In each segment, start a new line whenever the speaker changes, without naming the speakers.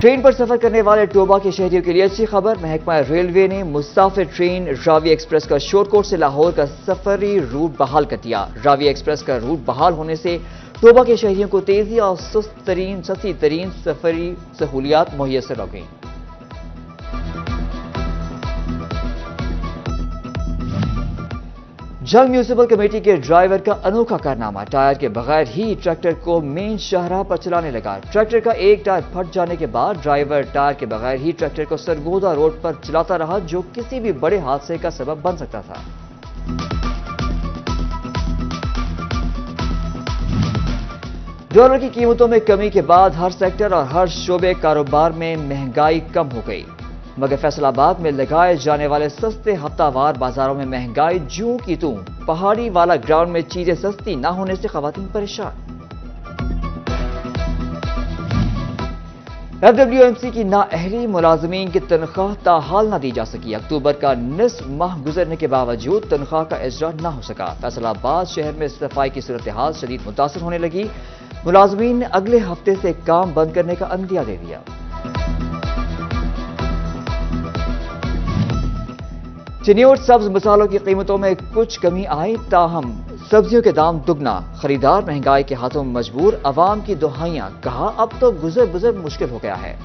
Train پر سفر کرنے والے ٹوبا کے شہریوں کے لیے اچھی خبر، محکمہ ریلوے نے مسافر ٹرین راوی ایکسپریس کا شور کوٹ سے لاہور کا سفری روٹ بحال کر دیا۔ راوی ایکسپریس کا روٹ بحال ہونے سے ٹوبا کے شہریوں کو تیزی اور سستی ترین سفری سہولیات میسر ہو گئیں۔ جنگ میونسپل کمیٹی کے ڈرائیور کا انوکھا کارنامہ، ٹائر کے بغیر ہی ٹریکٹر کو مین شاہراہ پر چلانے لگا۔ ٹریکٹر کا ایک ٹائر پھٹ جانے کے بعد ڈرائیور ٹائر کے بغیر ہی ٹریکٹر کو سرگودا روڈ پر چلاتا رہا، جو کسی بھی بڑے حادثے کا سبب بن سکتا تھا۔ ڈالر کی قیمتوں میں کمی کے بعد ہر سیکٹر اور ہر شعبے کاروبار میں مہنگائی کم ہو گئی، مگر فیصل آباد میں لگائے جانے والے سستے ہفتہ وار بازاروں میں مہنگائی جوں کی توں۔ پہاڑی والا گراؤنڈ میں چیزیں سستی نہ ہونے سے خواتین پریشان۔ FWMC کی نااہلی ملازمین کی تنخواہ تاحال نہ دی جا سکی۔ اکتوبر کا نصف ماہ گزرنے کے باوجود تنخواہ کا اجرا نہ ہو سکا۔ فیصل آباد شہر میں صفائی کی صورتحال شدید متاثر ہونے لگی۔ ملازمین نے اگلے ہفتے سے کام بند کرنے کا عندیہ دے دیا۔ چینی اور سبز مسالوں کی قیمتوں میں کچھ کمی آئی، تاہم سبزیوں کے دام دگنا، خریدار مہنگائی کے ہاتھوں میں مجبور، عوام کی دہائیاں، کہا اب تو گزر مشکل ہو گیا ہے۔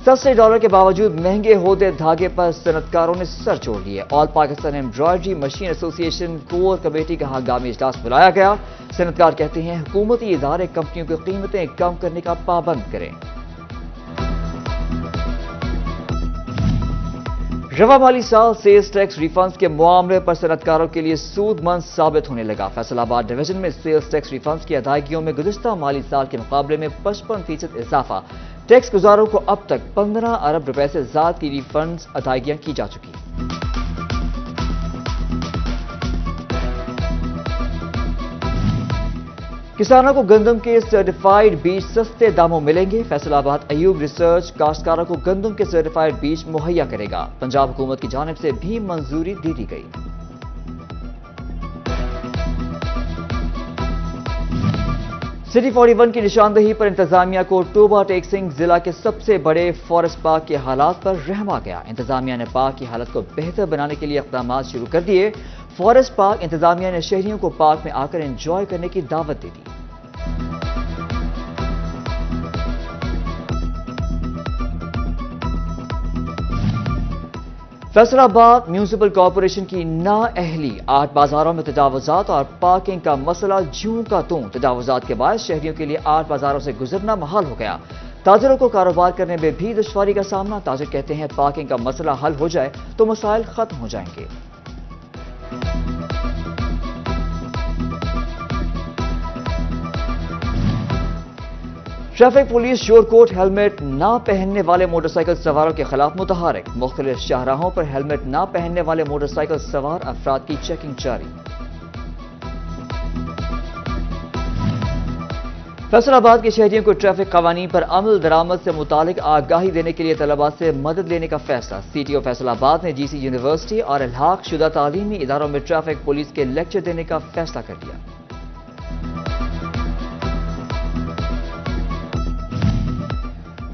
سستے ڈالر کے باوجود مہنگے ہوتے دھاگے پر صنعتکاروں نے سر جوڑ لیے۔ آل پاکستان ایمبرائڈری مشین ایسوسی ایشن کور کمیٹی کا ہنگامی اجلاس بلایا گیا۔ صنعتکار کہتے ہیں حکومتی ادارے کمپنیوں کی قیمتیں کم کرنے کا پابند کریں۔ رواں مالی سال سیلز ٹیکس ریفنڈز کے معاملے پر صنعتکاروں کے لیے سود مند ثابت ہونے لگا۔ فیصل آباد ڈویژن میں سیلز ٹیکس ریفنڈز کی ادائیگیوں میں گزشتہ مالی سال کے مقابلے میں 55% اضافہ۔ ٹیکس گزاروں کو اب تک 15 ارب روپے سے زائد کی ریفنڈز ادائیگیاں کی جا چکی۔ کسانوں کو گندم کے سرٹیفائیڈ بیج سستے داموں ملیں گے۔ فیصل آباد ایوب ریسرچ کاشتکاروں کو گندم کے سرٹیفائیڈ بیج مہیا کرے گا۔ پنجاب حکومت کی جانب سے بھی منظوری دے دی گئی۔ سٹی 41 کی نشاندہی پر انتظامیہ کو ٹوبا ٹیکسنگ ضلع کے سب سے بڑے فارسٹ پارک کے حالات پر رحم آ گیا۔ انتظامیہ نے پارک کی حالت کو بہتر بنانے کے لیے اقدامات شروع کر دیے۔ فارسٹ پارک انتظامیہ نے شہریوں کو پارک میں آ کر انجوائے کرنے کی دعوت دے دی۔ فیصل آباد میونسپل کارپوریشن کی نااہلی، 8 بازاروں میں تجاوزات اور پارکنگ کا مسئلہ جوں کا توں۔ تجاوزات کے باعث شہریوں کے لیے 8 بازاروں سے گزرنا محال ہو گیا۔ تاجروں کو کاروبار کرنے میں بھی دشواری کا سامنا۔ تاجر کہتے ہیں پارکنگ کا مسئلہ حل ہو جائے تو مسائل ختم ہو جائیں گے۔ ٹریفک پولیس شور کوٹ ہیلمٹ نہ پہننے والے موٹر سائیکل سواروں کے خلاف متحرک۔ مختلف شاہراہوں پر ہیلمٹ نہ پہننے والے موٹر سائیکل سوار افراد کی چیکنگ جاری۔ فیصل آباد کے شہریوں کو ٹریفک قوانین پر عمل درآمد سے متعلق آگاہی دینے کے لیے طلباء سے مدد لینے کا فیصلہ۔ CTO فیصل آباد نے GC یونیورسٹی اور الحاق شدہ تعلیمی اداروں میں ٹریفک پولیس کے لیکچر دینے کا فیصلہ کر لیا۔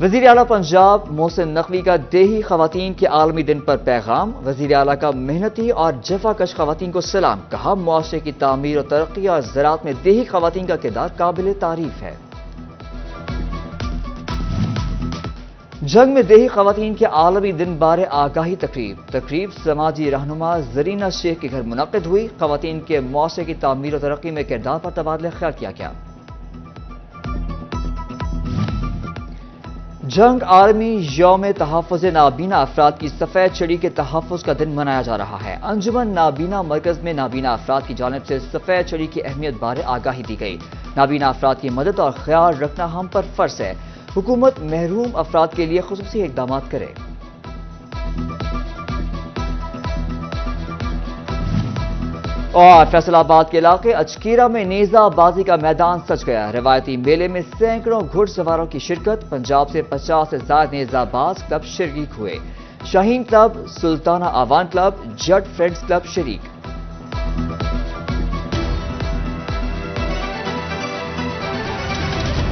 وزیر اعلیٰ پنجاب محسن نقوی کا دیہی خواتین کے عالمی دن پر پیغام۔ وزیر اعلیٰ کا محنتی اور جفا کش خواتین کو سلام، کہا معاشرے کی تعمیر و ترقی اور زراعت میں دیہی خواتین کا کردار قابل تعریف ہے۔ جنگ میں دیہی خواتین کے عالمی دن بارے آگاہی تقریب سماجی رہنما زرینہ شیخ کے گھر منعقد ہوئی۔ خواتین کے معاشرے کی تعمیر و ترقی میں کردار پر تبادلہ خیال کیا گیا۔ جنگ عالمی یوم تحفظ نابینا افراد کی سفید چڑی کے تحفظ کا دن منایا جا رہا ہے۔ انجمن نابینا مرکز میں نابینا افراد کی جانب سے سفید چڑی کی اہمیت بارے آگاہی دی گئی۔ نابینا افراد کی مدد اور خیال رکھنا ہم پر فرض ہے۔ حکومت محروم افراد کے لیے خصوصی اقدامات کرے۔ اور فیصل آباد کے علاقے اچکیرا میں نیزہ بازی کا میدان سج گیا۔ روایتی میلے میں سینکڑوں گھڑ سواروں کی شرکت۔ پنجاب سے 50 سے زائد نیزہ باز کلب شریک ہوئے۔ شاہین کلب، سلطانہ آوان کلب، جٹ فرینڈز کلب شریک۔